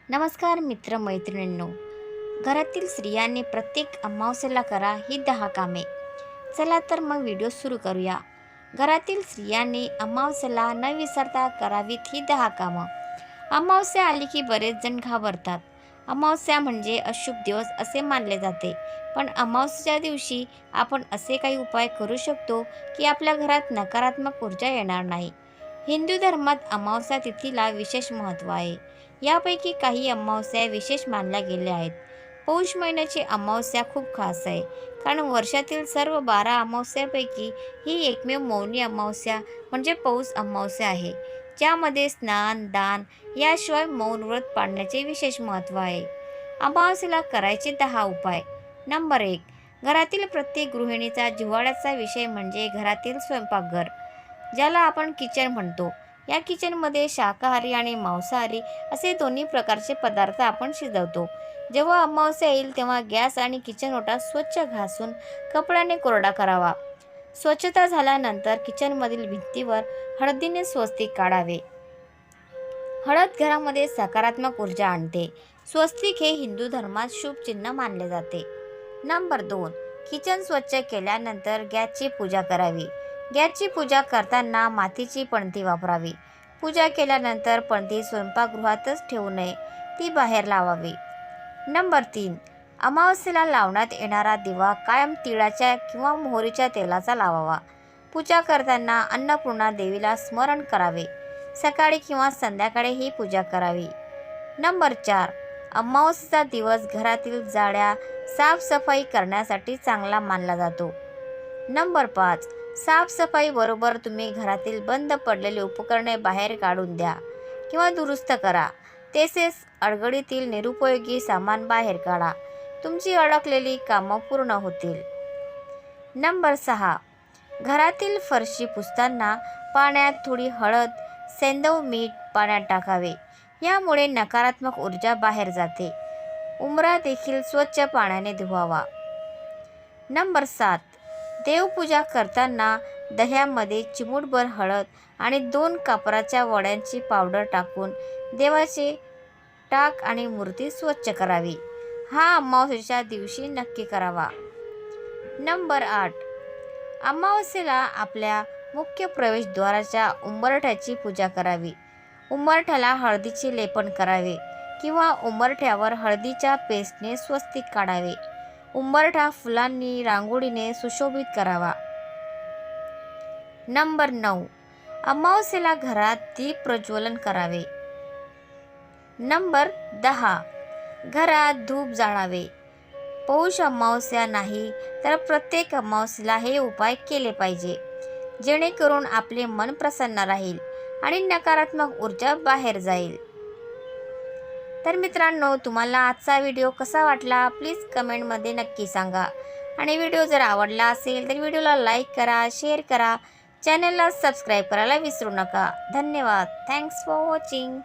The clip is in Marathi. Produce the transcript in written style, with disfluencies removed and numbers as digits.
नमस्कार मित्र मैत्रिणींनो. घरातील स्त्रियांनी प्रत्येक अमावस्येला करा ही 10 कामे. चला तर मग व्हिडिओ सुरू करूया. घरातील स्त्रियांनी अमावस्येला न विसरता करावीत ही 10 कामं. अमावस्या आली की बरेच जण घाबरतात. अमावस्या म्हणजे अशुभ दिवस असे मानले जाते. पण अमावस्येच्या दिवशी आपण असे काही उपाय करू शकतो की आपल्या घरात नकारात्मक ऊर्जा येणार नाही. हिंदू धर्मात अमावस्या तिथीला विशेष महत्त्व आहे. यापैकी काही अमावस्या विशेष मानल्या गेल्या आहेत. पौष महिन्याची अमावस्या खूप खास आहे, कारण वर्षातील सर्व 12 अमावस्यापैकी ही एकमेव मौनी अमावस्या म्हणजे पौष अमावस्या आहे, ज्यामध्ये स्नान, दान याशिवाय मौन व्रत पाळण्याचे विशेष महत्त्व आहे. अमावस्येला करायचे 10 उपाय. नंबर 1. घरातील प्रत्येक गृहिणीचा जिव्हाळ्याचा विषय म्हणजे घरातील स्वयंपाकघर, ज्याला आपण किचन म्हणतो. या किचनमध्ये शाकाहारी आणि मांसाहारी असे दोन्ही प्रकारचे पदार्थ आपण शिजवतो. जेव्हा अमावस्या येईल तेव्हा गॅस आणि किचन ओटा स्वच्छ घासून कपड्याने कोरडा करावा. स्वच्छता झाल्यानंतर किचनमधील भिंतीवर हळदीने स्वस्तिक काढावे. हळद घरामध्ये सकारात्मक ऊर्जा आणते. स्वस्तिक हे हिंदू धर्मात शुभ चिन्ह मानले जाते. नंबर 2. किचन स्वच्छ केल्यानंतर गॅसची पूजा करावी. गॅसची पूजा करताना मातीची पणती वापरावी. पूजा केल्यानंतर पणती स्वयंपाकगृहातच ठेवू नये, ती बाहेर लावावी. नंबर 3. अमावस्येला लावण्यात येणारा दिवा कायम तिळाच्या किंवा मोहरीच्या तेलाचा लावावा. पूजा करताना अन्नपूर्णा देवीला स्मरण करावे. सकाळी किंवा संध्याकाळी ही पूजा करावी. नंबर 4. अमावस्येचा दिवस घरातील जाड्या साफसफाई करण्यासाठी चांगला मानला जातो. नंबर 5. साफसफाई बरोबर तुम्ही घरातील बंद पडलेली उपकरणे बाहेर काढून द्या किंवा दुरुस्त करा. तसेच अडगळीतील निरुपयोगी सामान बाहेर काढा. तुमची अडकलेली कामं पूर्ण होतील. नंबर 6. घरातील फरशी पुसताना पाण्यात थोडी हळद, सैंधव मीठ पाण्यात टाकावे. यामुळे नकारात्मक ऊर्जा बाहेर जाते. उंबरा देखील स्वच्छ पाण्याने धुवावा. नंबर 7. देवपूजा करताना दह्यामध्ये चिमूटभर हळद आणि 2 कापराच्या वड्यांची पावडर टाकून देवाचे टाक आणि मूर्ती स्वच्छ करावी. हा अमावस्येच्या दिवशी नक्की करावा. नंबर 8. अमावस्येला आपल्या मुख्य प्रवेशद्वाराच्या उंबरठ्याची पूजा करावी. उंबरठ्याला हळदीचे लेपन करावे किंवा उंबरठ्यावर हळदीच्या पेस्टने स्वस्तिक काढावे. उंबरठा फुलांनी, रांगोळीने सुशोभित करावा. नंबर 9. अमावस्येला घरात दीप प्रज्वलन करावे. नंबर 10. घरात धूप जाळावे. पौष अमावस्या नाही तर प्रत्येक अमावस्येला हे उपाय केले पाहिजे, जेणेकरून आपले मन प्रसन्न राहील आणि नकारात्मक ऊर्जा बाहेर जाईल. तर मित्रांनो, तुम्हाला आजचा व्हिडिओ कसा वाटला प्लीज कमेंटमध्ये नक्की सांगा. आणि व्हिडिओ जर आवडला असेल तर व्हिडिओला लाईक करा, शेअर करा, चॅनलला सबस्क्राईब करायला विसरू नका. धन्यवाद. Thanks for watching.